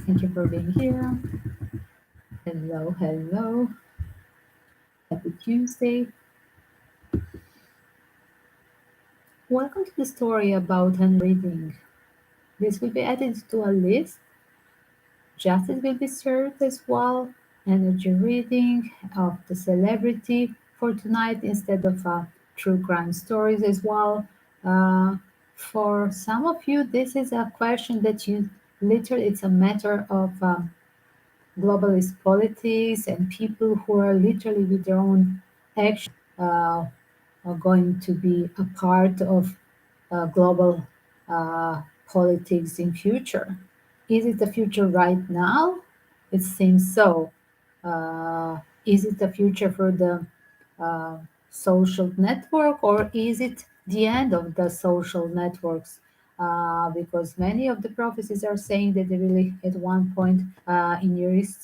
Thank you for being here. Hello, hello. Happy Tuesday. Welcome to the story about reading. This will be added to a list. Justice will be served as well. Energy reading of the celebrity for tonight instead of true crime stories as well. Uh, for some of you, this is a question that you literally, it's a matter of globalist politics and people who are literally with their own action are going to be a part of global politics in future. Is it the future right now? It seems so. Is it the future for the uh, social network, or is it the end of the social networks? Because many of the prophecies are saying that they really, at one point in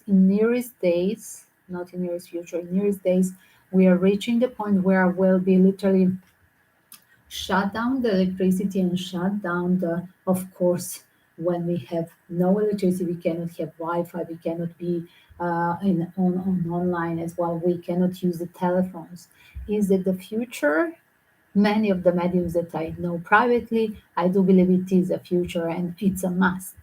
nearest days, not in nearest future, in nearest days, we are reaching the point where we'll be literally shut down the electricity and shut down the, of course, when we have no electricity, we cannot have Wi-Fi, we cannot be on online as well, we cannot use the telephones. Is it the future? Many of the mediums that I know privately, I do believe it is a future and it's a must.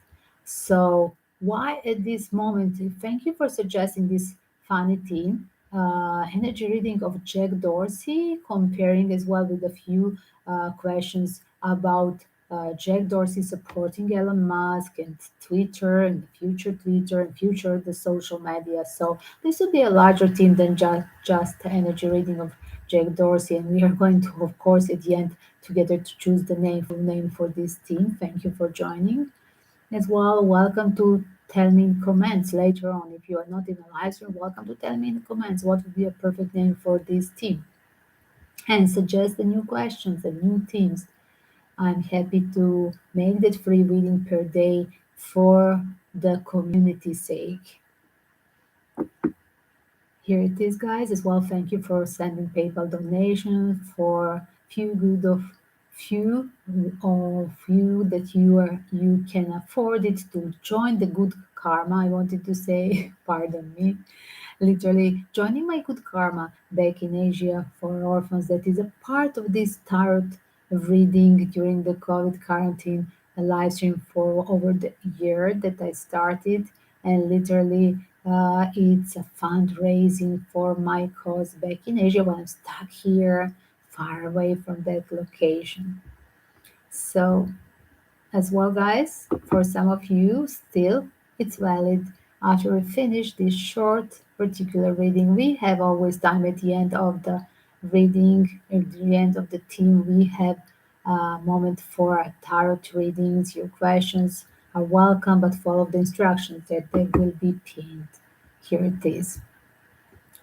So why at this moment? Thank you for suggesting this funny theme. Energy reading of Jack Dorsey, comparing as well with a few questions about Jack Dorsey supporting Elon Musk and Twitter and future Twitter and future the social media. So this would be a larger theme than just energy reading of Jack Dorsey, and we are going to, of course, at the end together to choose the name for this team. Thank you for joining as well. Welcome to tell me in comments later on. If you are not in a live stream, welcome to tell me in the comments what would be a perfect name for this team and suggest the new questions and new themes. I'm happy to make that free reading per day for the community's sake. Here it is, guys, as well. Thank you for sending PayPal donations for few that you can afford it to join the good karma. I wanted to say, pardon me, literally joining my good karma back in Asia for orphans. That is a part of this tarot reading during the COVID quarantine, a live stream for over the year that I started, and literally it's a fundraising for my cause back in Asia when I'm stuck here, far away from that location. So, as well, guys, for some of you, still it's valid. After we finish this short particular reading, we have always time at the end of the reading, at the end of the theme, we have a moment for tarot readings. Your questions are welcome, but follow the instructions that they will be pinned. Here it is.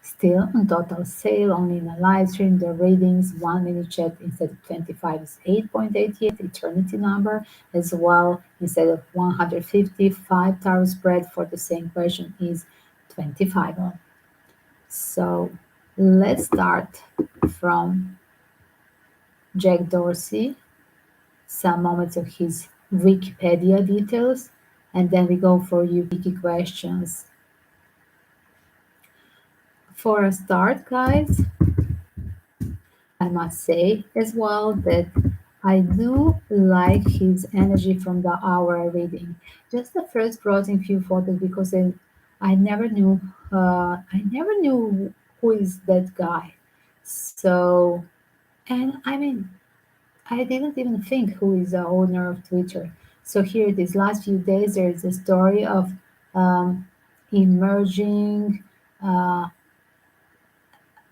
Still on total sale, only in a live stream. The readings, 1 minute chat instead of 25 is 8.88 eternity number as well. Instead of 155 tarot spread for the same question is 25 on. So let's start from Jack Dorsey, some moments of his Wikipedia details, and then we go for you wiki questions. For a start, guys, I must say as well that I do like his energy from the hour reading. Just the first browsing few photos because I never knew who is that guy. So, and I mean, I didn't even think who is the owner of Twitter. So here these last few days there is a story of um, emerging uh,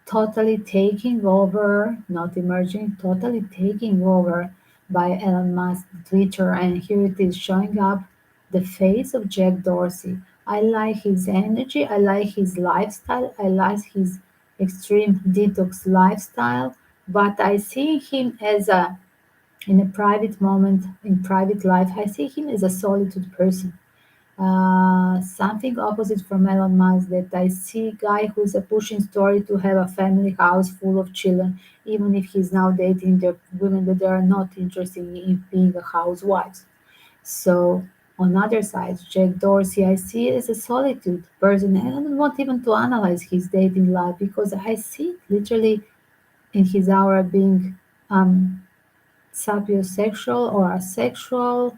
totally taking over, not emerging, totally taking over by Elon Musk Twitter. And here it is showing up the face of Jack Dorsey. I like his energy, I like his lifestyle, I like his extreme detox lifestyle, but I see him as a in a private moment, in private life, I see him as a solitude person, something opposite from Elon Musk, that I see guy who's a pushing story to have a family house full of children, even if he's now dating the women that they are not interested in being a housewife. So On other side, Jack Dorsey, I see as a solitude person, and I don't want even to analyze his dating life because I see it literally in his aura being um, sapiosexual or asexual.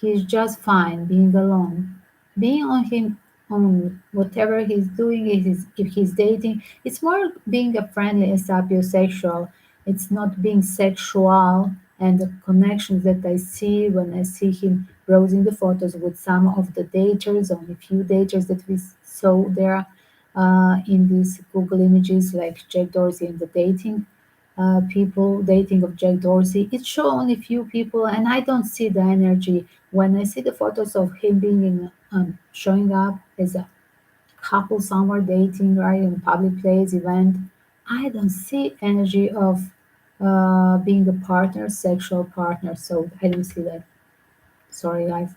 He's just fine being alone. Being on him on whatever he's doing, if he's dating, it's more being a friendly and sapiosexual. It's not being sexual and the connections that I see when I see him browsing the photos with some of the daters, only few daters that we saw there in these Google images like Jack Dorsey and the dating people dating of Jack Dorsey. It show only few people, and I don't see the energy when I see the photos of him being in showing up as a couple somewhere dating right in public place event. I don't see energy of being a partner, sexual partner. So I don't see that. Sorry, guys.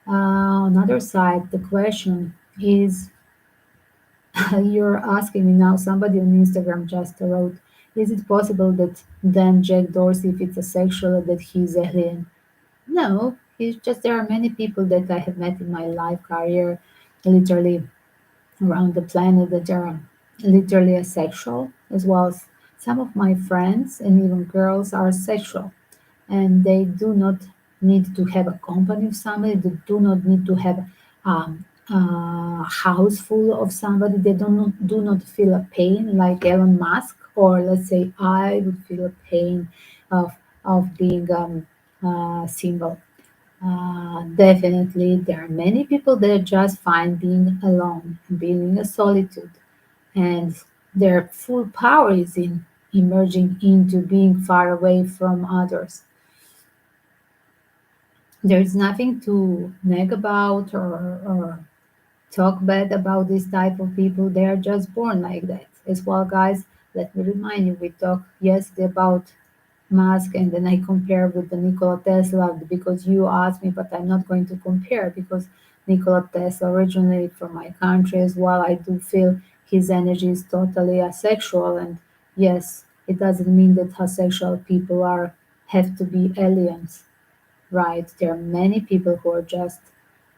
On the other side, the question is you're asking me now, somebody on Instagram just wrote, is it possible that then Jack Dorsey, if it's a sexual, that he's alien? No, he's just, there are many people that I have met in my life career, literally around the planet, that are literally asexual, as well as some of my friends and even girls are sexual and they do not need to have a company of somebody. They do not need to have a house full of somebody. They do not feel a pain like Elon Musk, or let's say I would feel a pain of being single. Definitely, there are many people that are just fine being alone, being in a solitude, and their full power is in emerging into being far away from others. There's nothing to nag about or talk bad about this type of people. They are just born like that. As well, guys, let me remind you, we talked yesterday about Musk and then I compare with the Nikola Tesla because you asked me, but I'm not going to compare because Nikola Tesla originally from my country as well. I do feel his energy is totally asexual, and yes, it doesn't mean that asexual people are have to be aliens, right? There are many people who are just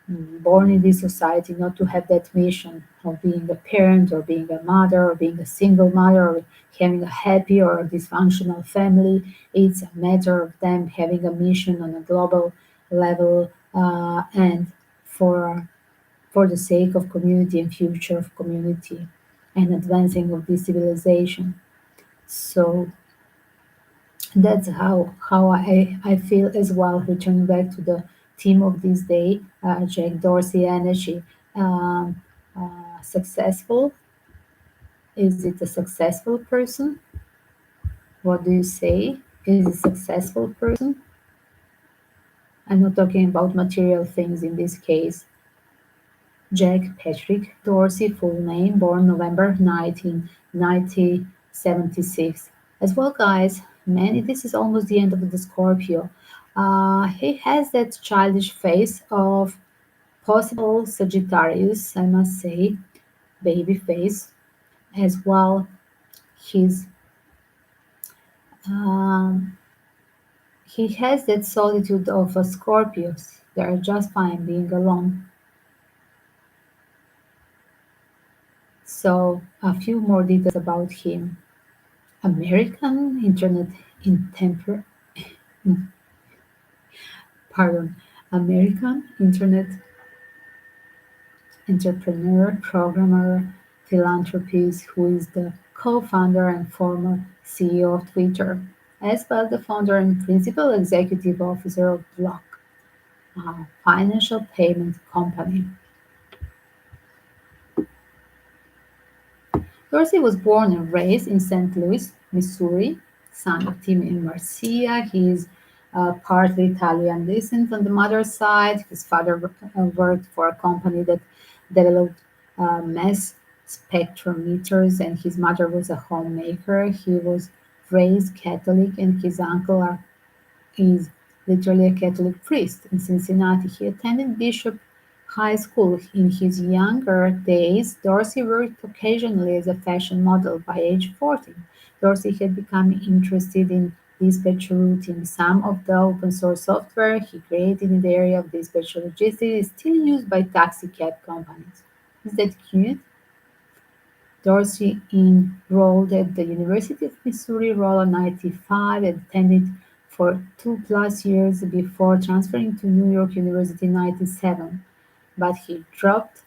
born in this society not to have that mission of being a parent or being a mother or being a single mother or having a happy or a dysfunctional family. It's a matter of them having a mission on a global level and for the sake of community and future of community and advancing of this civilization. So that's how I feel as well. Returning back to the theme of this day, Jack Dorsey energy. Um, Successful? Is it a successful person? What do you say? Is it a successful person? I'm not talking about material things in this case. Jack Patrick Dorsey, full name, born November 19, 1976. As well, guys, man, this is almost the end of the Scorpio. He has that childish face of possible Sagittarius, I must say, baby face. As well, he's um, he has that solitude of a Scorpios. They are just fine being alone. So, a few more details about him. American Internet Intemper pardon, American Internet entrepreneur, programmer, philanthropist who is the co-founder and former CEO of Twitter, as well as the founder and principal executive officer of Block, a financial payment company. Dorsey was born and raised in St. Louis, Missouri, son of Tim and Marcia. He is partly Italian descent on the mother's side. His father worked for a company that developed mass spectrometers, and his mother was a homemaker. He was raised Catholic, and his uncle is literally a Catholic priest in Cincinnati. He attended Bishop High School. In his younger days, Dorsey worked occasionally as a fashion model. By age 14, Dorsey had become interested in dispatch routing. Some of the open source software he created in the area of dispatch logistics is still used by taxi cab companies. Is that cute? Dorsey enrolled at the University of Missouri Roll in 1995 and attended for 2+ years before transferring to New York University in 1997, but he dropped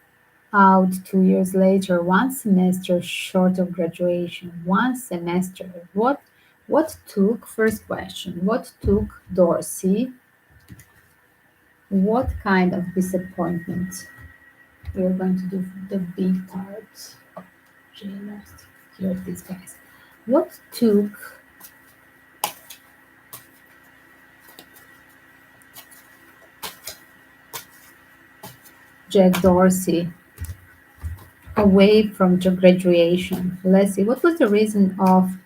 out 2 years later, one semester short of graduation. One semester. What took, first question, what took Dorsey? What kind of disappointment? We're going to do the big part. Jailers. Here it is, guys. What took Jack Dorsey away from graduation? Let's see. What was the reason of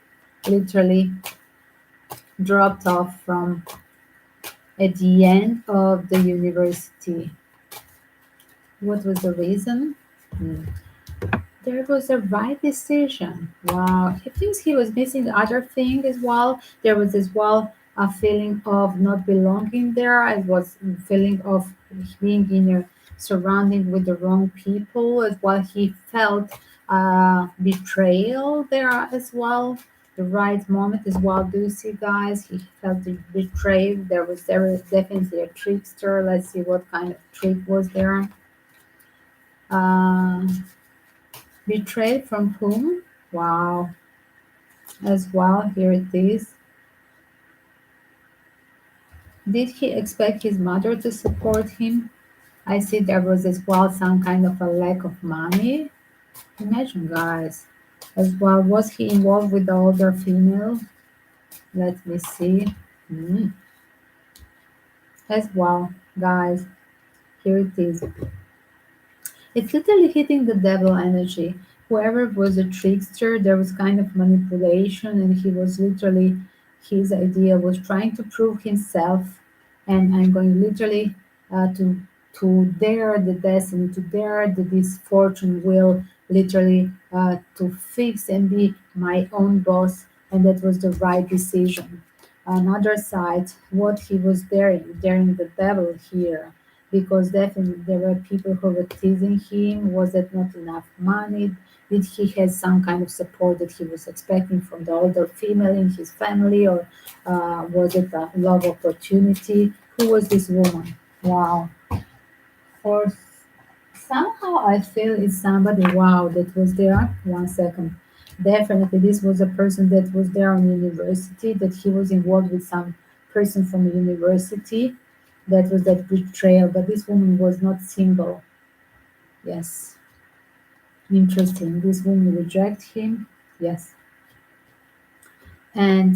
literally dropped off from at the end of the university? What was the reason? Hmm. There was a right decision. Wow. He thinks he was missing other thing as well. There was as well a feeling of not belonging there. It was a feeling of being in a surrounding with the wrong people as well. He felt betrayal there as well. The right moment as well. Do you see, guys? He felt betrayed. There was definitely a trickster. Let's see what kind of trick was there. Uh, Betrayed from whom? Wow. As well, here it is. Did he expect his mother to support him? I see there was as well some kind of a lack of money. Imagine, guys. As well, was he involved with the older female? Let me see. Hmm. As well, guys, here it is. It's literally hitting the devil energy. Whoever was a trickster, there was kind of manipulation, and he was literally, his idea was trying to prove himself. And I'm going literally to dare the destiny, to dare the this fortune will, literally to fix and be my own boss. And that was the right decision. Another side, what he was daring the devil here, because definitely there were people who were teasing him. Was it not enough money? Did he have some kind of support that he was expecting from the older female in his family, or was it a love opportunity? Who was this woman? Wow. Or somehow I feel it's somebody, wow, that was there. One second. Definitely, this was a person that was there on university, that he was involved with some person from the university. That was that betrayal, but this woman was not single. Yes, interesting. This woman rejected him. Yes, and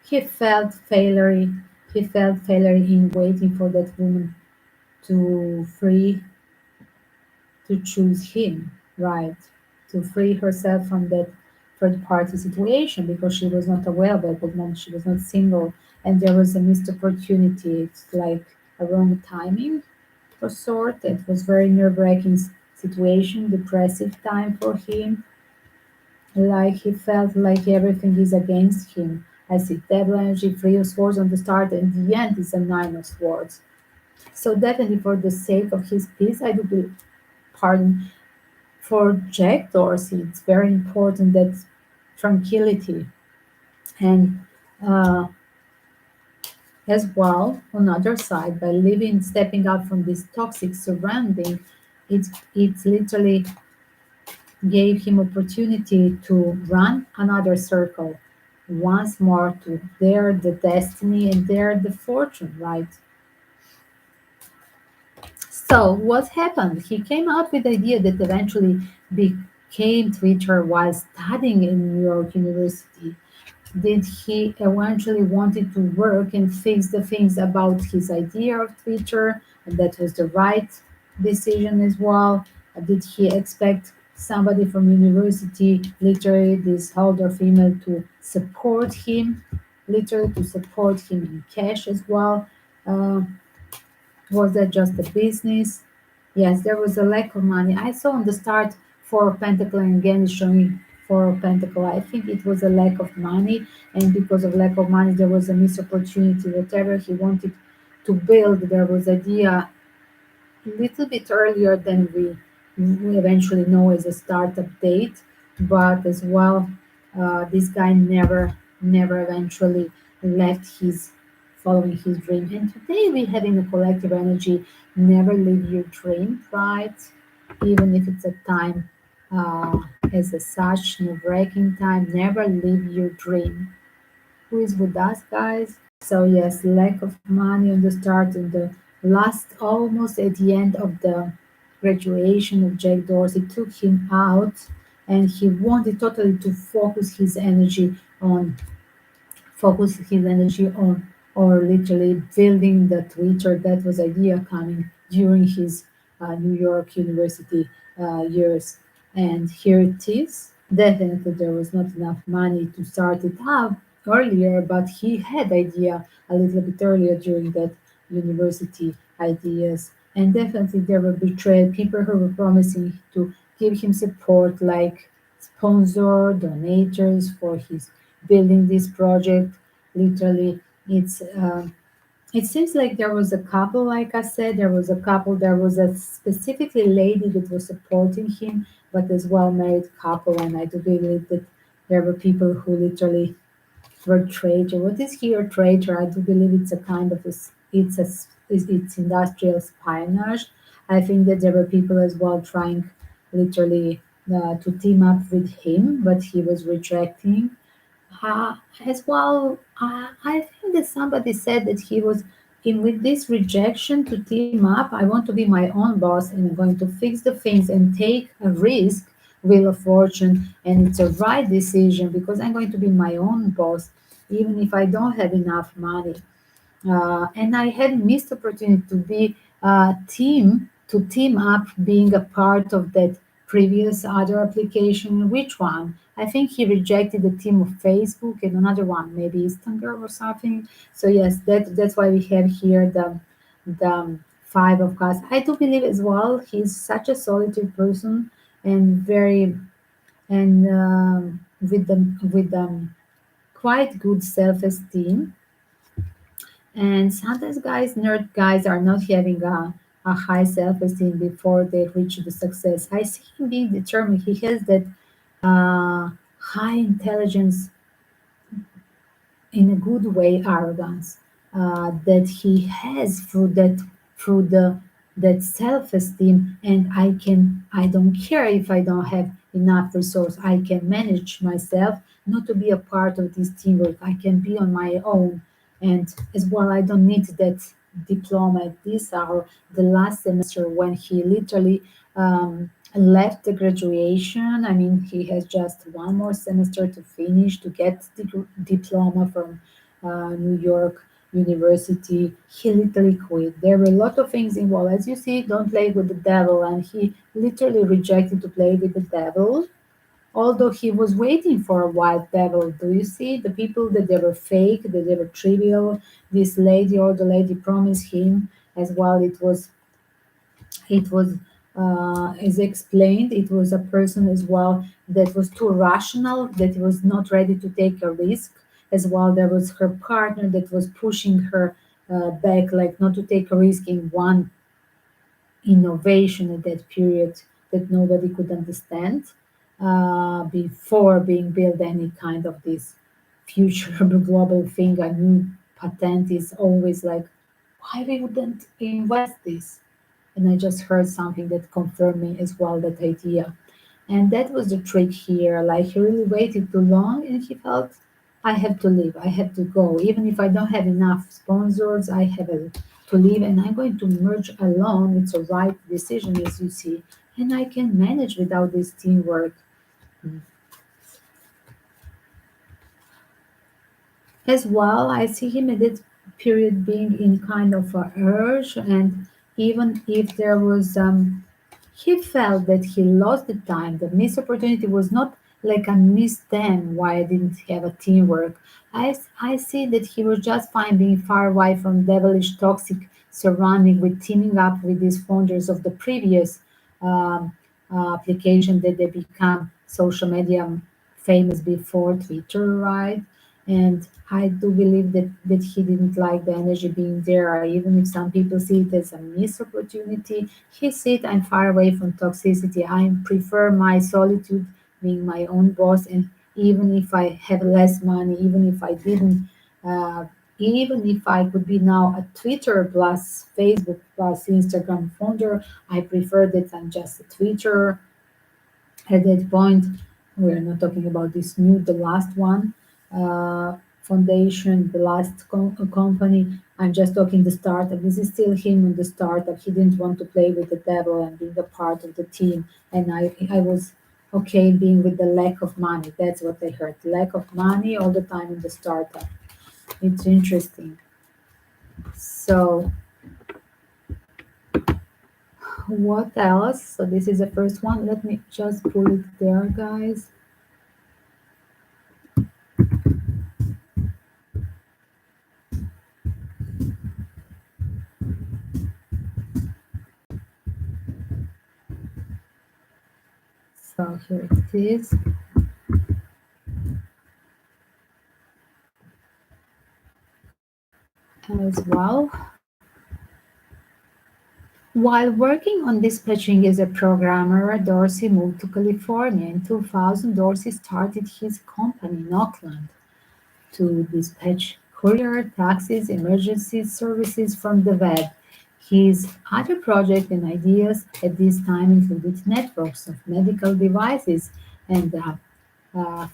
he felt failure. He felt failure in waiting for that woman to free to choose him, right? To free herself from that third party situation because she was not available at that moment. She was not single, and there was a missed opportunity. It's like a wrong timing for sort. It was very nerve-wracking situation, depressive time for him. Like he felt like everything is against him. I see devil energy, three of swords on the start, and the end is a nine of swords. So definitely for the sake of his peace, I do believe, pardon, for Jack Dorsey, it's very important that tranquility and uh, as well on the other side by living, stepping out from this toxic surrounding, it's literally gave him opportunity to run another circle once more to dare the destiny and dare the fortune, right? So what happened? He came out with the idea that eventually became Twitter while studying in New York University. Did he eventually wanted to work and fix the things about his idea of Twitter, and that was the right decision as well? Did he expect somebody from university, literally this older female, to support him, literally to support him in cash as well? Uh, was that just a business? Yes, there was a lack of money. I saw on the start for Pentacle again is showing Four of Pentacle. I think it was a lack of money, and because of lack of money, there was a missed opportunity. Whatever he wanted to build, there was idea a little bit earlier than we eventually know as a startup date, but as well, this guy never eventually left his following his dream. And today we're having a collective energy: never leave your dream, right? Even if it's a time uh, as a such nerve-wracking time, never leave your dream. Who is with us, guys? So yes, lack of money on the start and the last, almost at the end of the graduation of Jack Dorsey took him out, and he wanted totally to focus his energy on or literally building the Twitter. That was idea coming during his New York University years. And here it is. Definitely there was not enough money to start it up earlier, but he had idea a little bit earlier during that university ideas. And definitely there were betrayed people who were promising to give him support, like sponsor, donators for his building this project. Literally, it seems like there was a couple, like I said, there was a couple, there was a specifically lady that was supporting him, but as well married couple, and I do believe that there were people who literally were traitor. What is here traitor? I do believe it's a kind of it's industrial espionage. I think that there were people as well trying literally to team up with him, but he was rejecting. As well, I think that somebody said that he was in with this rejection to team up. I want to be my own boss and I'm going to fix the things and take a risk, wheel of fortune, and it's a right decision because I'm going to be my own boss, even if I don't have enough money. And I had missed opportunity to be a team to team up, being a part of that previous other application. Which one? I think he rejected the team of Facebook and another one, maybe Instagram or something. So yes, that's why we have here the five of cups. I do believe as well he's such a solitude person and very and with quite good self-esteem. And sometimes guys, nerd guys, are not having a high self-esteem before they reach the success. I see him being determined. He has that high intelligence, in a good way, arrogance that he has through that self-esteem. And I don't care if I don't have enough resource. I can manage myself, not to be a part of this teamwork. I can be on my own. And as well, I don't need that diploma at this hour. The last semester when he literally left the graduation. I mean, he has just one more semester to finish to get the diploma from New York University. He literally quit. There were a lot of things involved. As you see, don't play with the devil, and he literally rejected to play with the devil. Although he was waiting for a white devil. Do you see the people that they were fake, that they were trivial? This lady or the lady promised him as well. It was as explained, it was a person as well that was too rational, that was not ready to take a risk. As well, there was her partner that was pushing her back, like not to take a risk in one innovation at that period that nobody could understand before being built any kind of this future global thing. A new patent is always like, why we wouldn't invest this? And I just heard something that confirmed me as well that idea. And that was the trick here. Like he really waited too long and he felt I have to leave, I have to go. Even if I don't have enough sponsors, I have to leave and I'm going to merge alone. It's a right decision as you see. And I can manage without this teamwork. As well, I see him at that period being in kind of a urge, and even if there was, he felt that he lost the time. The missed opportunity was not like a missed them. Why I didn't have a teamwork. I see that he was just fine being far away from devilish, toxic surrounding with teaming up with these founders of the previous um, application that they become social media famous before Twitter, right? And I do believe that he didn't like the energy being there, even if some people see it as a missed opportunity. He said, I'm far away from toxicity. I prefer my solitude, being my own boss, and even if I have less money, even if I didn't, uh, even if I could be now a Twitter plus Facebook plus Instagram founder, I prefer that I'm just a Twitter at that point. We're not talking about this new, the last one, foundation, the last company. I'm just talking the startup. This is still him in the startup. He didn't want to play with the devil and being a part of the team. And I was okay being with the lack of money. That's what I heard. Lack of money all the time in the startup. It's interesting. So, what else? So, this is the first one. Let me just pull it there, guys. So, here it is as well. While working on dispatching as a programmer, Dorsey moved to California. In 2000, Dorsey started his company in Oakland to dispatch courier, taxis, emergency services from the web. His other projects and ideas at this time included networks of medical devices and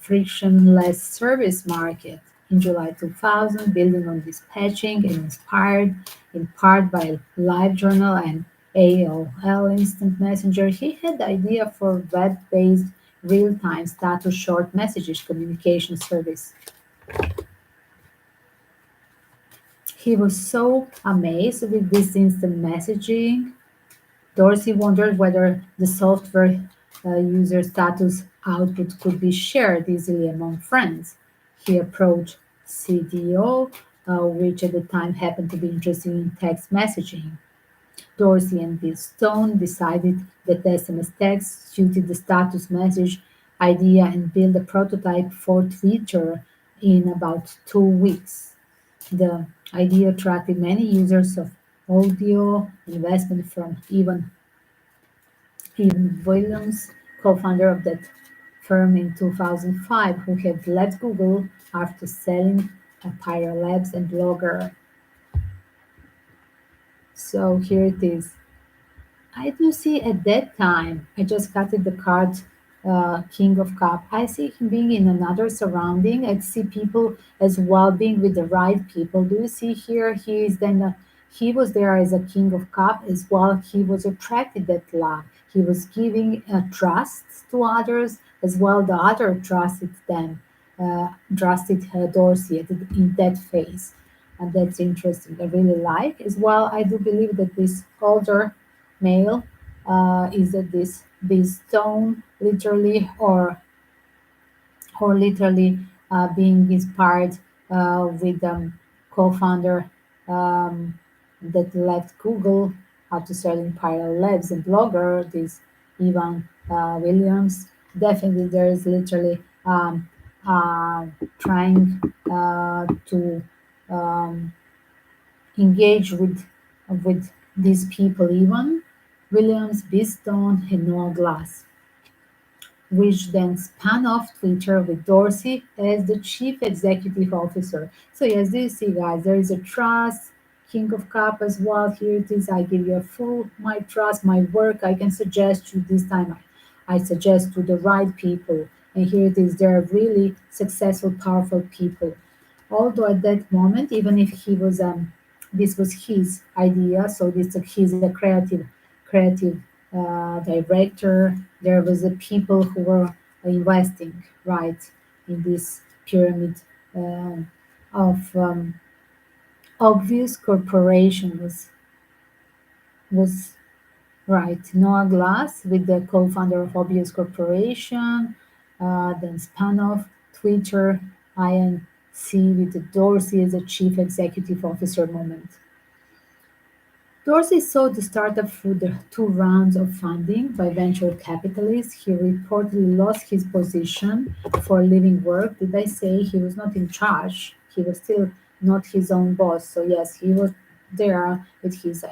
frictionless service market. In July 2000, building on dispatching and inspired in part by LiveJournal and AOL Instant Messenger, he had the idea for web-based real-time status short messages communication service. He was so amazed with this instant messaging. Dorsey wondered whether the software user status output could be shared easily among friends. He approached CDO, which at the time happened to be interested in text messaging. Dorsey and Bill Stone decided that SMS text suited the status message idea and built a prototype for Twitter in about 2 weeks. The idea attracted many users of audio investment from Ian Williams, co-founder of that firm in 2005, who had left Google after selling Pyro Labs and Blogger. So here it is. I do see at that time, I just got it the card King of Cup. I see him being in another surrounding. I see people as well being with the right people. Do you see here? He was there as a King of Cup as well. He was attracted that love. He was giving trust to others as well. The other trusted them, trusted Dorsey in that phase. And that's interesting. I really like as well. I do believe that this older male is that this stone literally or literally being inspired with co-founder um, that left Google after starting Pyro Labs and blogger this Ivan Williams. Definitely there is literally uh, trying to um, engage with these people even Williams, Beeston, and Noah Glass, which then spun off Twitter with Dorsey as the chief executive officer. So yes, do you see guys, there is a trust, King of Cup as well. Here it is, I give you a full my trust, my work, I can suggest you this time. I suggest to the right people. And here it is, they're really successful, powerful people. Although at that moment, even if he was this was his idea, so he's a creative director. There was a people who were investing right in this pyramid um, of obvious corporation was right. Noah Glass with the co-founder of Obvious Corporation, then spun off Twitter, INC with the Dorsey as a chief executive officer moment. Dorsey sold the startup through the two rounds of funding by venture capitalists. He reportedly lost his position for leaving work. Did I say he was not in charge? He was still not his own boss. So, yes, he was there with his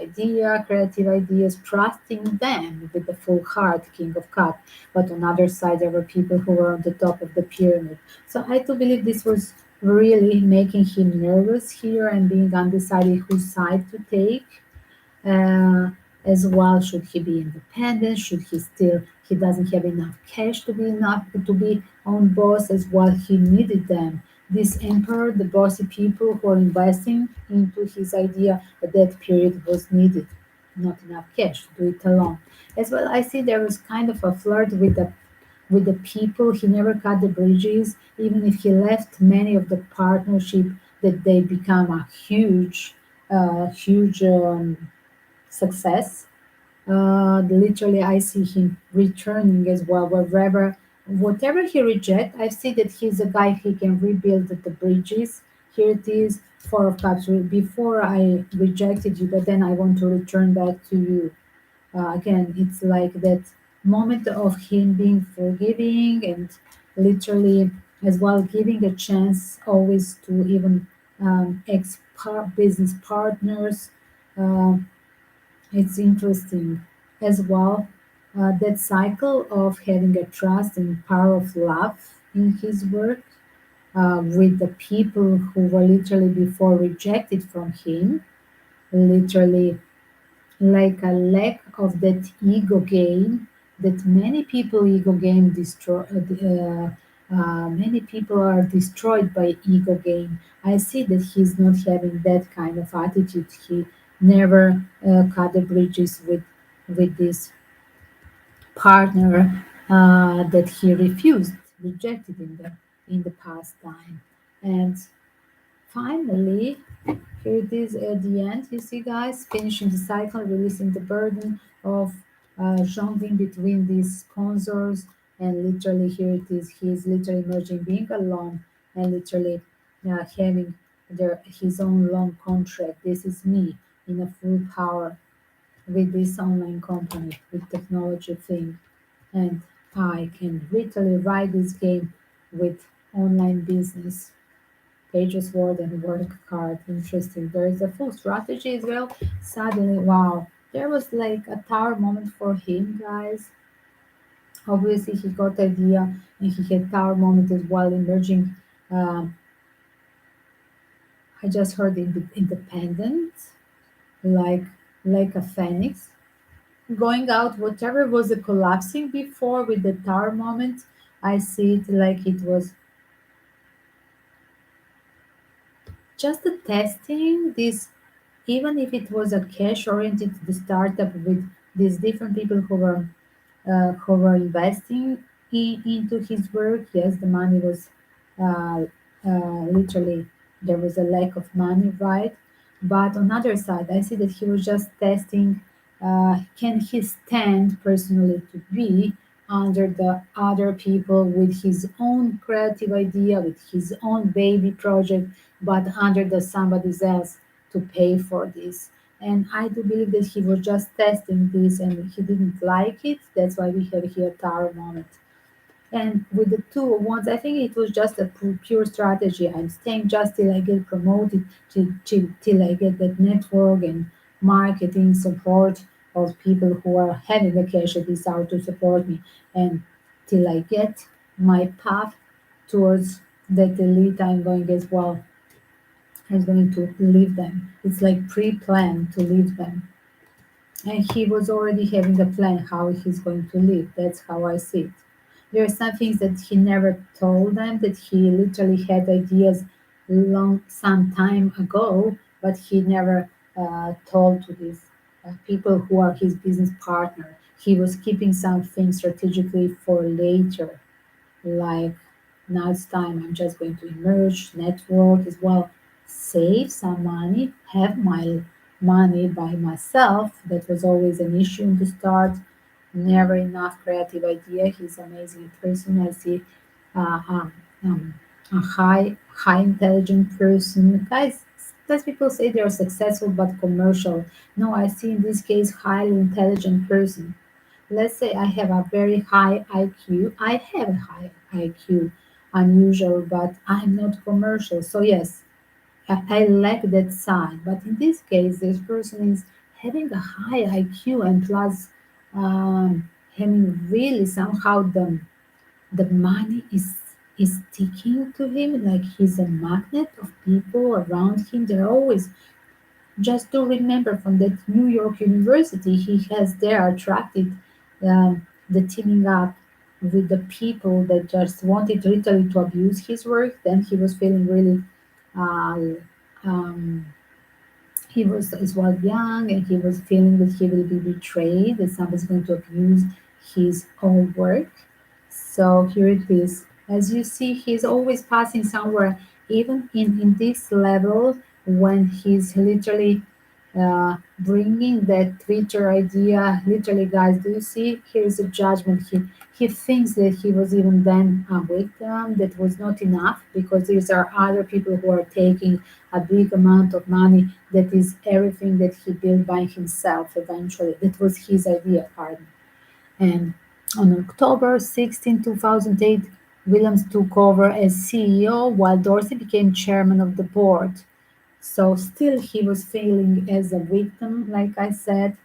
creative ideas, trusting them with the full heart, King of Cup. But on the other side, there were people who were on the top of the pyramid. So, I do believe this was really making him nervous here and being undecided whose side to take uh, as well. Should he be independent? Should he still he doesn't have enough cash to be enough to be own boss as well? He needed them. This emperor, the bossy people who are investing into his idea at that period was needed. Not enough cash to do it alone. As well, I see there was kind of a flirt with the people. He never cut the bridges, even if he left many of the partnership that they become a huge success. Literally, I see him returning as well. Whatever he reject, I see that he's a guy he can rebuild the bridges. Here it is, Four of Cups. Before I rejected you, but then I want to return back to you. Again, it's like that moment of him being forgiving and literally as well giving a chance always to even ex business partners. Um it's interesting as well that cycle of having a trust and power of love in his work with the people who were literally before rejected from him, literally like a lack of that ego game that many people ego game destroy. Many people are destroyed by ego game. I see that he's not having that kind of attitude. He never cut the bridges with this partner that he rejected in the past time. And finally, here it is at the end. You see, guys, finishing the cycle, releasing the burden of jumping between these sponsors, and literally here it is. He is literally merging being alone and literally having his own long contract. This is me in a full power with this online company, with technology thing, and I can literally ride this game with online business. Pages word and work card. Interesting. There is a full strategy as well. Suddenly, wow, there was like a tower moment for him, guys. Obviously, he got the idea and he had tower moment as well, emerging. Um, I just heard independent, like like a phoenix, going out. Whatever was a collapsing before with the tower moment, I see it like it was just the testing this, even if it was a cash oriented startup with these different people who were investing into his work. Yes, the money was uh, literally there was a lack of money, right? But on the other side, I see that he was just testing can he stand personally to be under the other people with his own creative idea, with his own baby project, but under the somebody else to pay for this. And I do believe that he was just testing this and he didn't like it. That's why we have here Tower moment. And with the two ones, I think it was just a pure strategy. I'm staying just till I get promoted, till I get that network and marketing support of people who are having a cash at this hour to support me, and till I get my path towards that elite, I'm going as well. I'm going to leave them. It's like pre-planned to leave them. And he was already having a plan how he's going to live. That's how I see it. There are some things that he never told them, that he literally had ideas some time ago, but he never told to these people who are his business partner. He was keeping something strategically for later, like now it's time. I'm just going to emerge, network as well, save some money, have my money by myself. That was always an issue in the start. Never enough creative idea. He's an amazing person. I see uh, um, um, a high intelligent person. Guys, Those people say they are successful but commercial. No, I see in this case highly intelligent person. Let's say I have a very high IQ. I have a high IQ, unusual, but I'm not commercial. So yes, I lack that side. But in this case, this person is having a high IQ and plus having really somehow the money is sticking to him like he's a magnet of people around him. They're always just to remember from that New York University he has there attracted the teaming up with the people that just wanted literally to abuse his work. Then he was feeling really uh, um, he was as well young and he was feeling that he will be betrayed, that somebody's going to abuse his own work. So here it is. As you see, he's always passing somewhere, even in this level, when he's literally bringing that Twitter idea. Literally, guys, do you see? Here is a judgment. He thinks that he was even then a victim. That was not enough because these are other people who are taking a big amount of money. That is everything that he built by himself. Eventually, that was his idea. Pardon. And on October 16, 2008, Williams took over as CEO while Dorsey became chairman of the board. So still he was feeling as a victim, like I said,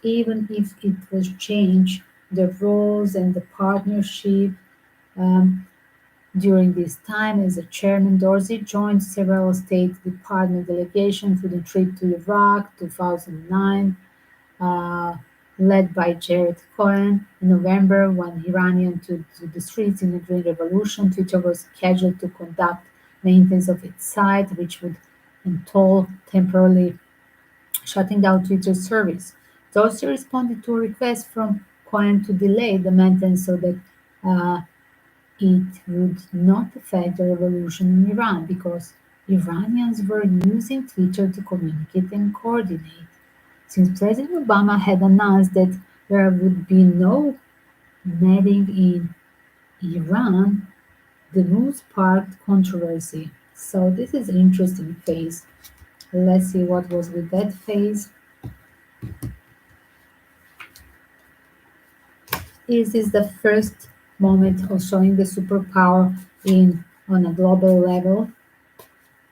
even if it was changed, the roles and the partnership. Um, During this time, as a chairman, Dorsey joined several State Department delegations for the trip to Iraq 2009, uh, led by Jared Cohen. In November, when Iranian to the streets in the Green Revolution, Twitter was scheduled to conduct maintenance of its site, which would entail temporarily shutting down Twitter's service. Dorsey responded to a request from Cohen to delay the maintenance so that uh, it would not affect the revolution in Iran because Iranians were using Twitter to communicate and coordinate. Since President Obama had announced that there would be no meeting in Iran, the move sparked controversy. So this is an interesting phase. Let's see what was with that phase. Is the first moment of showing the superpower in on a global level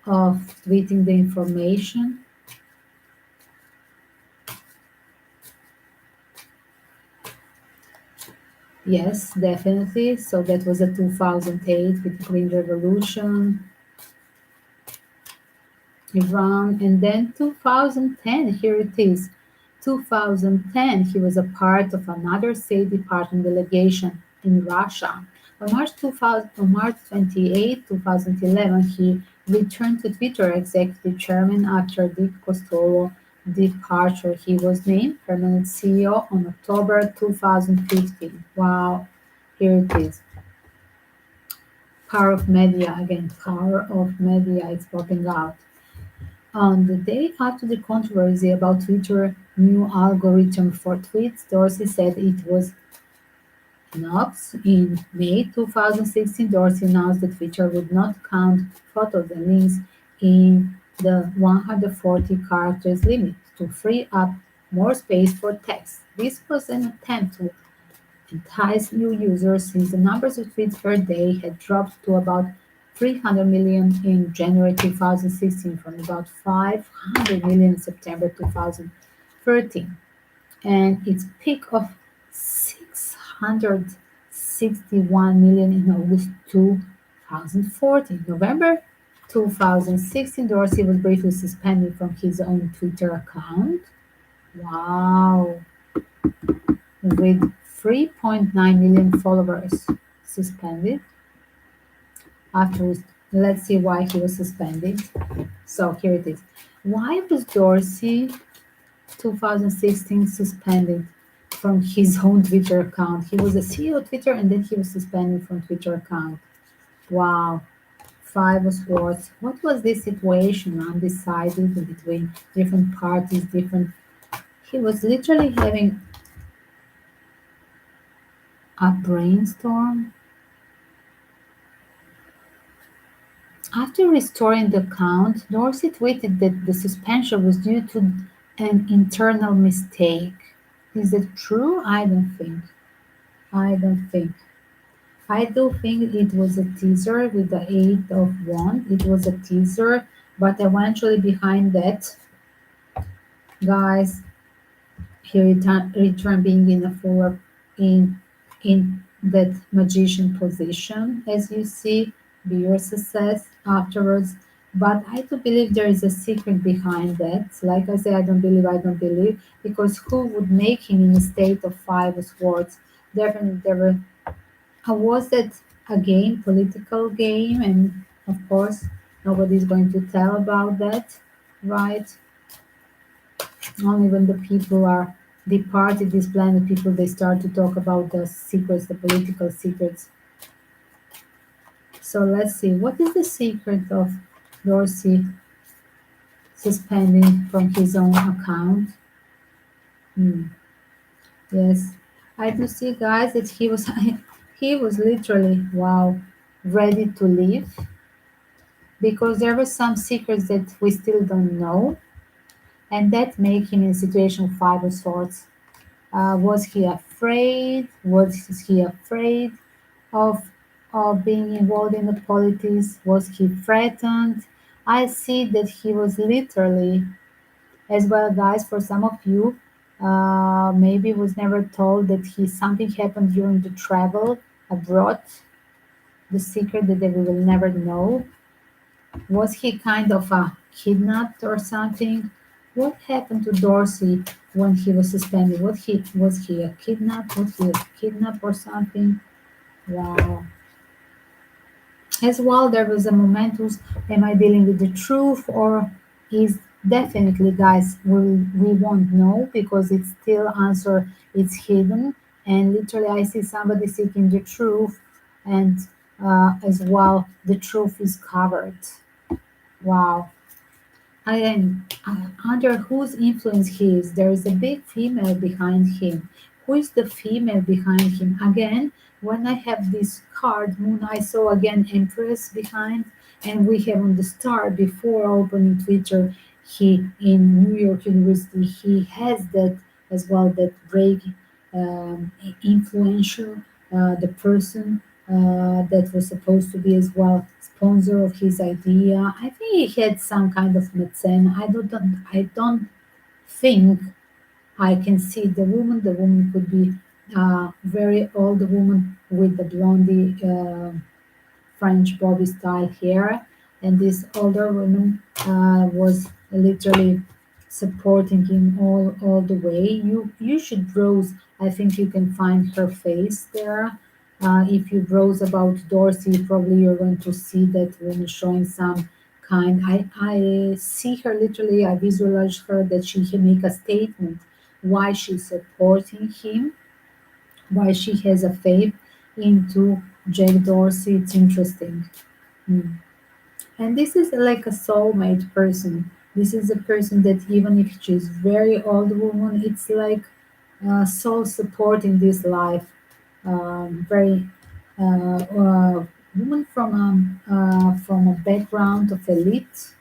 of tweeting the information. Yes, definitely. So that was a 2008 with the Green Revolution, Iran, and then 2010. Here it is. 2010, he was a part of another State Department delegation in Russia. On March 28, 2011, he returned to Twitter executive chairman after Dick Costolo departure. He was named permanent CEO on October 2015. Wow, here it is. Power of media again. Power of media is popping out. On the day after the controversy about Twitter's new algorithm for tweets, Dorsey said it was Knox. In May 2016, Dorsey announced that Twitter would not count photos and links in the 140 characters limit to free up more space for text. This was an attempt to entice new users since the numbers of tweets per day had dropped to about 300 million in January 2016 from about 500 million in September 2013 and its peak of 661 million in August 2014. November 2016, Dorsey was briefly suspended from his own Twitter account. Wow, with 3.9 million followers suspended. Afterwards, let's see why he was suspended. So here it is. Why was Dorsey 2016 suspended from his own Twitter account? He was a CEO of Twitter and then he was suspended from Twitter account. Wow. Five was worse. What was this situation? Undecided between different parties, different. He was literally having a brainstorm After restoring the account, Dorsey tweeted that the suspension was due to an internal mistake. Is that true? I don't think. I don't think. I do think it was a teaser with the Eight of Wands. It was a teaser, but eventually behind that, guys, he returned being in a full in that magician position, as you see, be your success afterwards. But I do believe there is a secret behind that. Like I say, I don't believe, because who would make him in a state of five of swords? Definitely there were. How was it a game, political game? And of course, nobody's going to tell about that, right? Only when the people are departed this planet, people they start to talk about the secrets, the political secrets. So let's see, what is the secret of Dorsey suspending from his own account? Hmm. Yes, I do see, guys, that he was he was literally wow ready to leave because there were some secrets that we still don't know, and that make him in a situation of five of swords. Was he afraid? Was he afraid of being involved in the politics? Was he threatened? I see that he was literally, as well, guys. For some of you, maybe was never told that he something happened during the travel abroad. The secret that they will never know. Was he kind of kidnapped or something? What happened to Dorsey when he was suspended? Was he a kidnap? Was he a kidnap or something? Wow. As well, there was a momentus. Am I dealing with the truth or is definitely, guys? We won't know because it's still answer. It's hidden, and literally, I see somebody seeking the truth, and as well, the truth is covered. Wow. And under whose influence he is, there is a big female behind him. Who is the female behind him? Again, when I have this card, Moon, I saw again Empress behind, and we have on the star before opening Twitter. He in New York University, he has that as well. That break influential, the person that was supposed to be as well sponsor of his idea. I think he had some kind of mecen. I don't think I can see the woman. The woman could be very old woman with the blondie French bobby style hair, and this older woman was literally supporting him all the way. You should browse. I think you can find her face there. If you browse about Dorsey, probably you're going to see that woman showing some kind. I see her literally. I visualize her that she can make a statement why she's supporting him, why she has a faith into Jack Dorsey. It's interesting. Mm. And this is like a soulmate person. This is a person that even if she's very old woman, it's like soul support in this life. Very woman from a background of elite,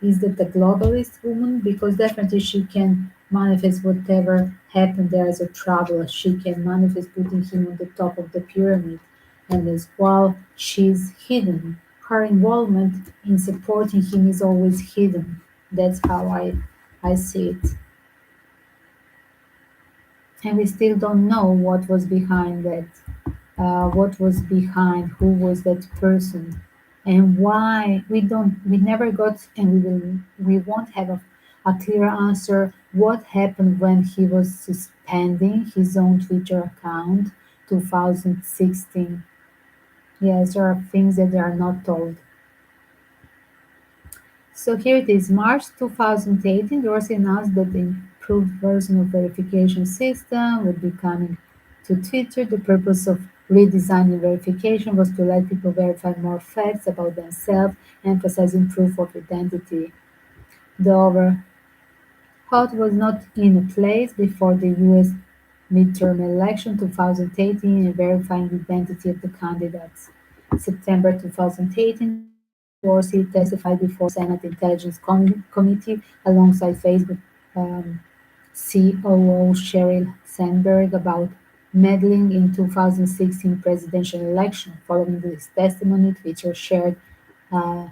is that the globalist woman? Because definitely she can manifest whatever happened there as a trouble. She can manifest putting him on the top of the pyramid. And as well, she's hidden. Her involvement in supporting him is always hidden. That's how I see it. And we still don't know what was behind that. What was behind, who was that person, and why. We never got, and we won't have a clear answer what happened when he was suspending his own Twitter account 2016. Yes, there are things that they are not told. So here it is, March 2018. Dorsey announced that the improved version of verification system would be coming to Twitter. The purpose of redesigning verification was to let people verify more facts about themselves, emphasizing proof of identity. The overhaul was not in place before the US midterm election 2018 and verifying the identity of the candidates. September 2018, Dorsey Dorsey testified before Senate Intelligence Committee alongside Facebook um, COO Sheryl Sandberg about meddling in 2016 presidential election. Following this testimony, Twitter shared uh,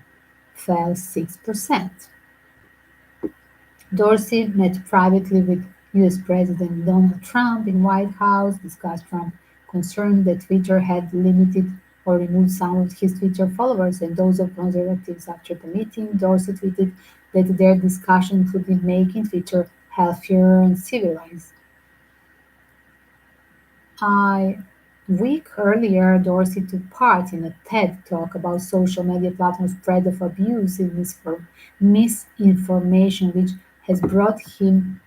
fell 6%. Dorsey met privately with US President Donald Trump in White House, discussed Trump's concern that Twitter had limited or removed some of his Twitter followers and those of conservatives. After the meeting, Dorsey tweeted that their discussion included making Twitter healthier and civilized. A week earlier, Dorsey took part in a TED Talk about social media platforms' spread of abuse and misinformation, which has brought him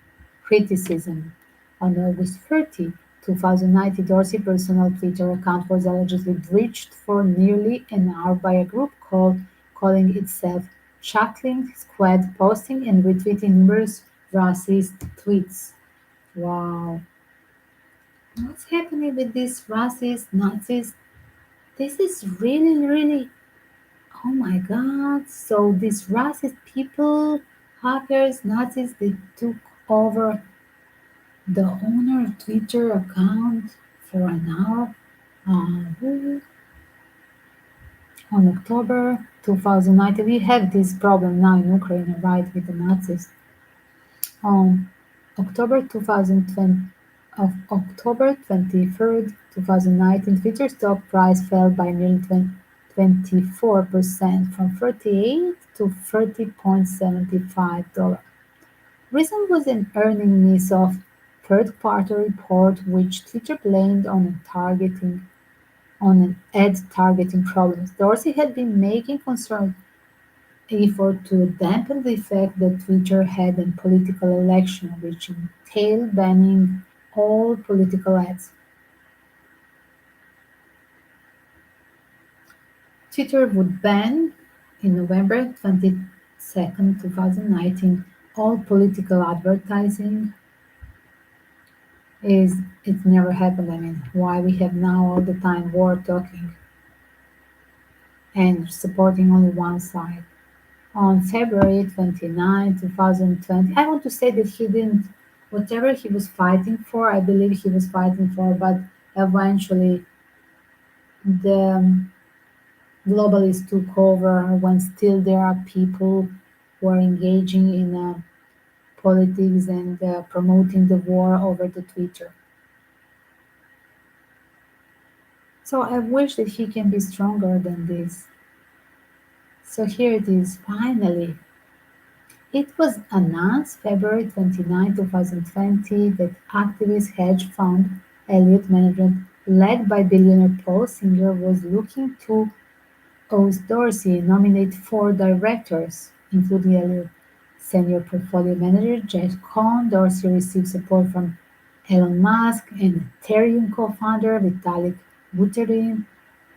criticism. On August 30, 2019, Dorsey's personal Twitter account was allegedly breached for nearly an hour by a group calling itself Chuckling Squad, posting and retweeting numerous racist tweets. Wow. What's happening with these racists, Nazis? This is really, really, oh my God. So these racist people, hackers, Nazis, they took over the owner Twitter account for an hour uh, on October 2019. We have this problem now in Ukraine, right, with the Nazis. On October 2020, of October 23rd, 2019, Twitter stock price fell by nearly 24% from 38 to $30.75. Reason was an earnings miss of third-party report which Twitter blamed on an ad targeting problems. Dorsey had been making concerned effort to dampen the effect that Twitter had on political election, which entailed banning all political ads. Twitter would ban in November 22nd, 2019, all political advertising. Is it never happened? I mean, why we have now all the time war talking and supporting only one side? On February 29, 2020, I want to say that he didn't, whatever he was fighting for, I believe he was fighting for, but eventually the globalists took over when still there are people who are engaging in politics and promoting the war over the Twitter. So I wish that he can be stronger than this. So here it is, finally. It was announced February 29, 2020, that activist hedge fund Elliott Management, led by billionaire Paul Singer, was looking to oust Dorsey and nominate four directors, including Elliott senior portfolio manager Jack Cohn. Dorsey received support from Elon Musk and Ethereum co-founder Vitalik Buterin,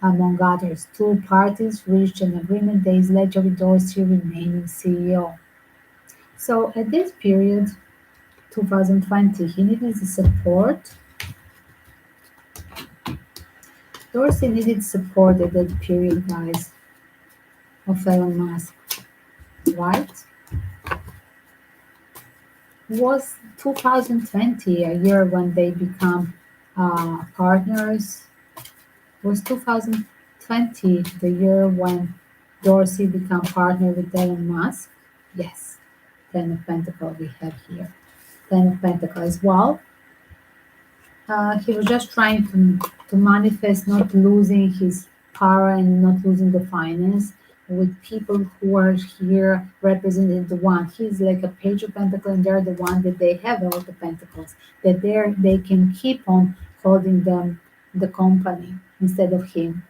among others. Two parties reached an agreement days later with Dorsey remaining CEO. So at this period, 2020, he needed the support. Dorsey needed support at that period, guys, of Elon Musk, right? Was 2020 a year when they become partners? Was 2020 the year when Dorsey became partner with Elon Musk? Yes. Ten of Pentacles we have here. Ten of Pentacles as well. He was just trying to manifest not losing his power and not losing the finance with people who are here representing the one. He's like a page of pentacles and they're the one that they have all the pentacles. That they can keep on holding them the company instead of him.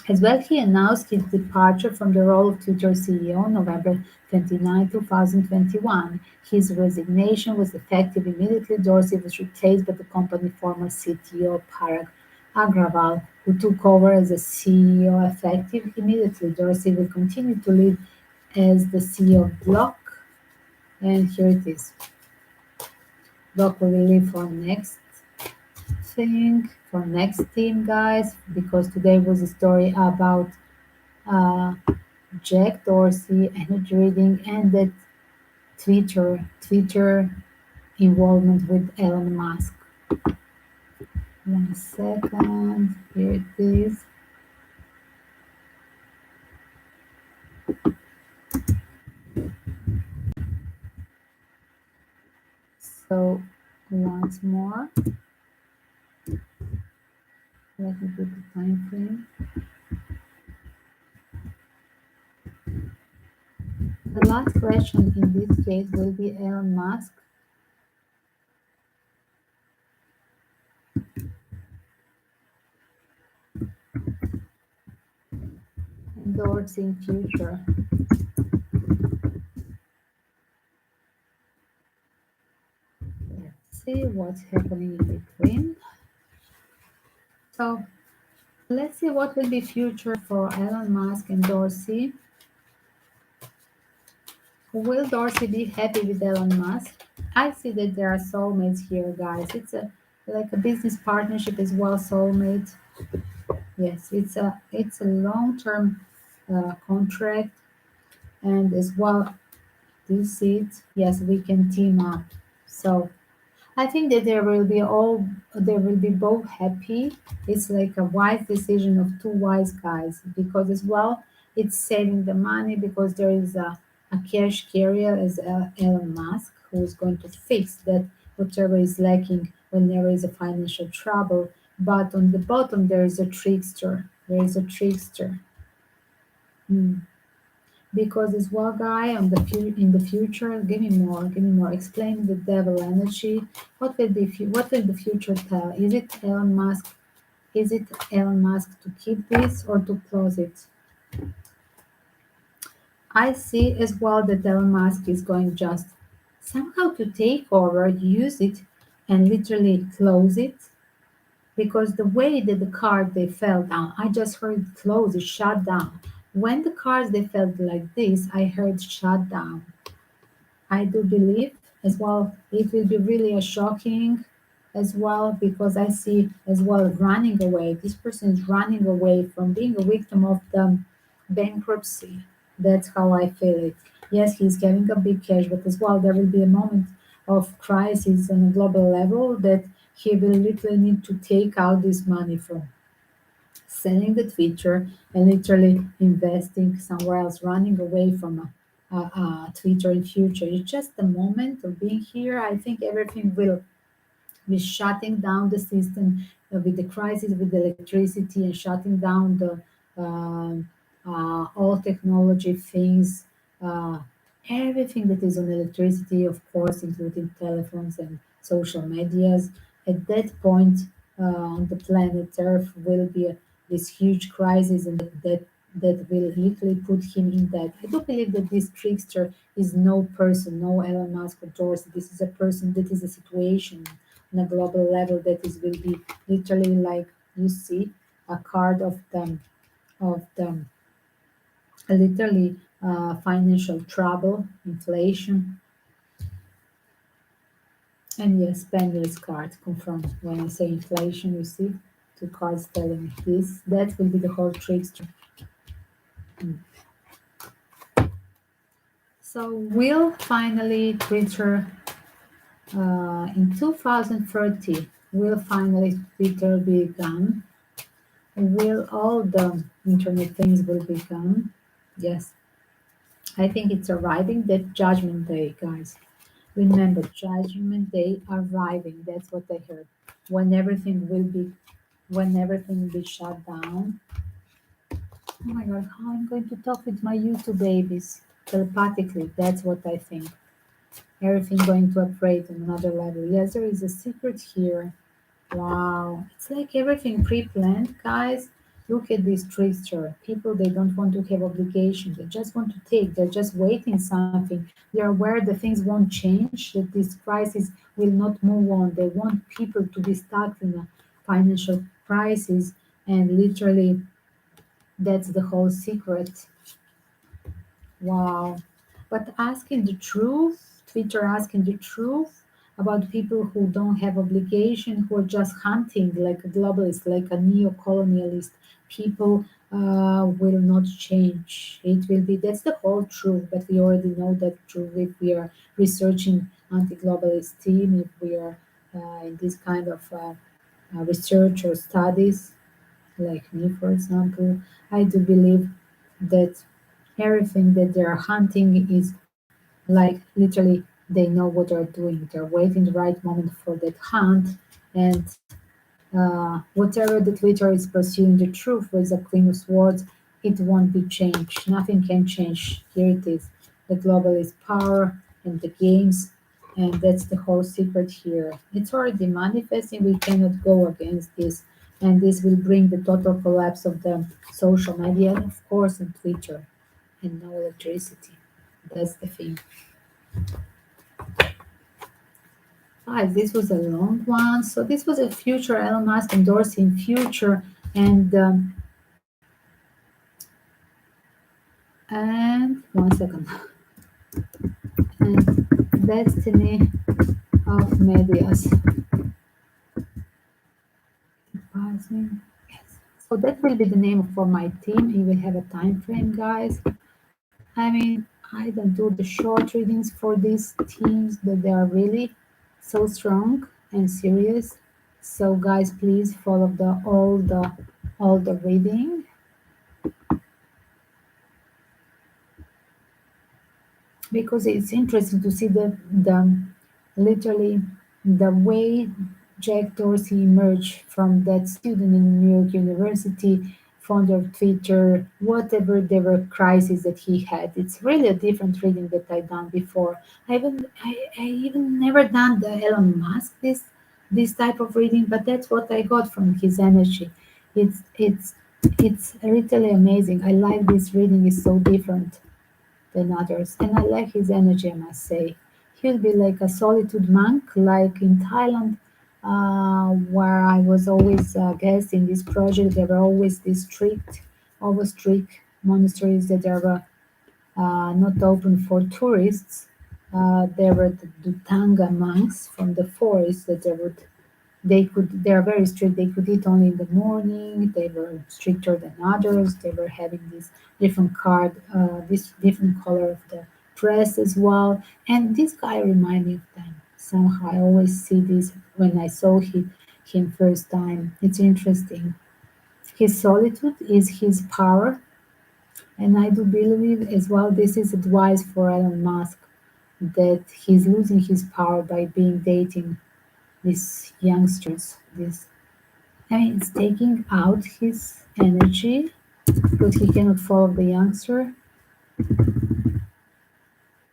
As well, he announced his departure from the role of Twitter CEO on November 29, 2021. His resignation was effective immediately. Dorsey was replaced by the company's former CTO, Parag Agrawal, who took over as the CEO effective immediately. Dorsey will continue to lead as the CEO of Block, and here it is. Block will leave for next thing, for next team, guys, because today was a story about uh, Jack Dorsey, energy reading, and that Twitter involvement with Elon Musk. 1 second, here it is. So once more, let me put the time frame. The last question in this case will be Elon Musk endorsing future. Let's see what's happening in between. So let's see what will be future for Elon Musk and Dorsey. Will Dorsey be happy with Elon Musk? I see that there are soulmates here, guys. It's a like a business partnership as well, soulmate. Yes, it's a long-term contract, and as well, do you see it? Yes, we can team up. So I think that there will be both happy. It's like a wise decision of two wise guys because as well it's saving the money because there is a cash carrier as Elon Musk who is going to fix that whatever is lacking when there is a financial trouble. But on the bottom there is a trickster. There is a trickster. Hmm. Because this one guy in the future, give me more. Explain the devil energy. What will the future tell? Is it Elon Musk? Is it Elon Musk to keep this or to close it? I see as well that Elon Musk is going just somehow to take over, use it, and literally close it. Because the way that the card they fell down, I just heard close, it shut down. When the cards they felt like this, I heard shut down. I do believe as well it will be really a shocking as well because I see as well running away. This person is running away from being a victim of the bankruptcy. That's how I feel it. Yes, he's getting a big cash, but as well there will be a moment of crisis on a global level that he will literally need to take out this money from selling the Twitter and literally investing somewhere else, running away from Twitter in future. It's just the moment of being here. I think everything will be shutting down the system with the crisis with the electricity and shutting down the all technology things, uh, everything that is on electricity, of course, including telephones and social medias. At that point, on the planet Earth will be this huge crisis, and that will literally put him in debt. I do believe that this trickster is no person, no Elon Musk or Dorsey. This is a person that is a situation on a global level that is will be literally like you see a card of the literally financial trouble, inflation, and yes, Penguin's card confirmed. When I say inflation, you see two cards telling me this. That will be the whole trickster. Mm. So will finally Twitter in 2030 will finally Twitter be gone? Will all the internet things will be gone? Yes, I think it's arriving that judgment day, guys. Remember, Judgment Day arriving. That's what I heard. When everything will be, when everything will be shut down. Oh my God, how I'm going to talk with my YouTube babies telepathically. That's what I think. Everything going to operate on another level. Yes, there is a secret here. Wow, it's like everything pre-planned, guys. Look at this trickster. People, they don't want to have obligations. They just want to take. They're just waiting something. They are aware that things won't change, that this crisis will not move on. They want people to be stuck in a financial crisis, and literally, that's the whole secret. Wow. But asking the truth, Twitter asking the truth about people who don't have obligation, who are just hunting like a globalist, like a neo-colonialist people, will not change. It will be, that's the whole truth, but we already know that truth if we are researching anti-globalist team, if we are in this kind of research or studies, like me, for example. I do believe that everything that they're hunting is like literally they know what they're doing. They're waiting the right moment for that hunt, and whatever the Twitter is pursuing the truth with the cleanest words, it won't be changed. Nothing can change. Here it is. The globalist power and the games, and that's the whole secret here. It's already manifesting. We cannot go against this, and this will bring the total collapse of the social media, and of course, and Twitter, and no electricity. That's the thing. Guys, this was a long one. So this was a future Elon Musk endorsing future and one second and destiny of medias. Passing. Yes. So that will be the name for my team. You will have a time frame, guys. I mean, I don't do the short readings for these teams, but they are really so strong and serious. So guys, please follow the reading because it's interesting to see the literally the way Jack Dorsey emerged from that student in New York University, founder of Twitter, whatever the were crises that he had. It's really a different reading that I done before. I even never done the Elon Musk this type of reading, but that's what I got from his energy. It's really amazing. I like this reading. It's so different than others. And I like his energy, I must say. He'll be like a solitude monk, like in Thailand, where I was always a guest in this project. There were always these always strict monasteries that are not open for tourists. There were the Dutanga monks from the forest that they are very strict. They could eat only in the morning. They were stricter than others. They were having this different color of the dress as well. And this guy reminded me of them. Somehow I always see this when I saw him first time. It's interesting. His solitude is his power, and I do believe as well this is advice for Elon Musk that he's losing his power by being dating these youngsters. This I mean, it's taking out his energy because he cannot follow the youngster,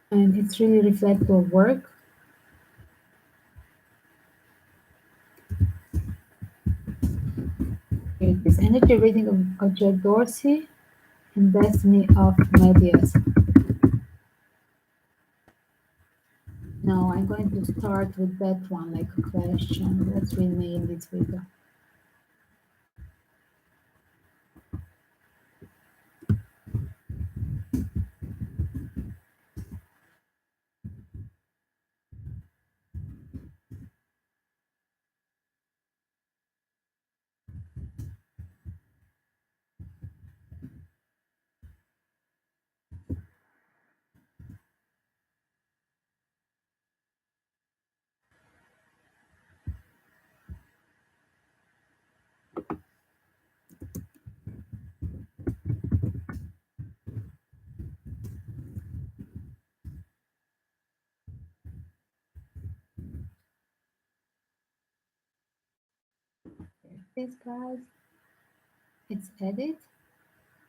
and it's really reflective of work. Here it is energy reading of Jack Dorsey and destiny of medias. Now I'm going to start with that one like a question. Let's rename this video. This guys, it's edit.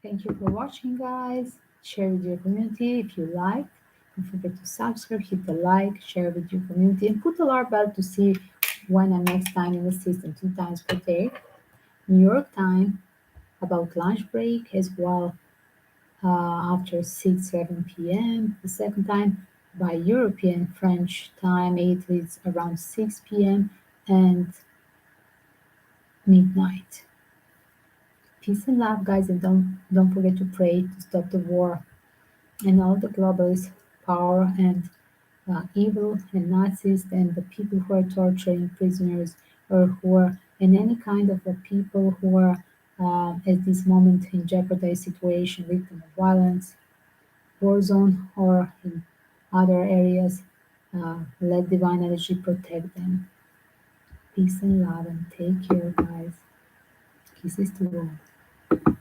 Thank you for watching, guys. Share with your community if you like. Don't forget to subscribe, hit the like, share with your community, and put the alarm bell to see when I'm next time in the system, 2 times per day. New York time, about lunch break as well, after 6, 7 p.m. The second time, by European French time, it is around 6 p.m. and midnight. Peace and love, guys, and don't forget to pray to stop the war and all the globalist power and evil and Nazis and the people who are torturing prisoners or who are and any kind of people who are at this moment in jeopardized situation, victim of violence, war zone, or in other areas. Let divine energy protect them. Peace and love, and take care, guys. Kisses to all.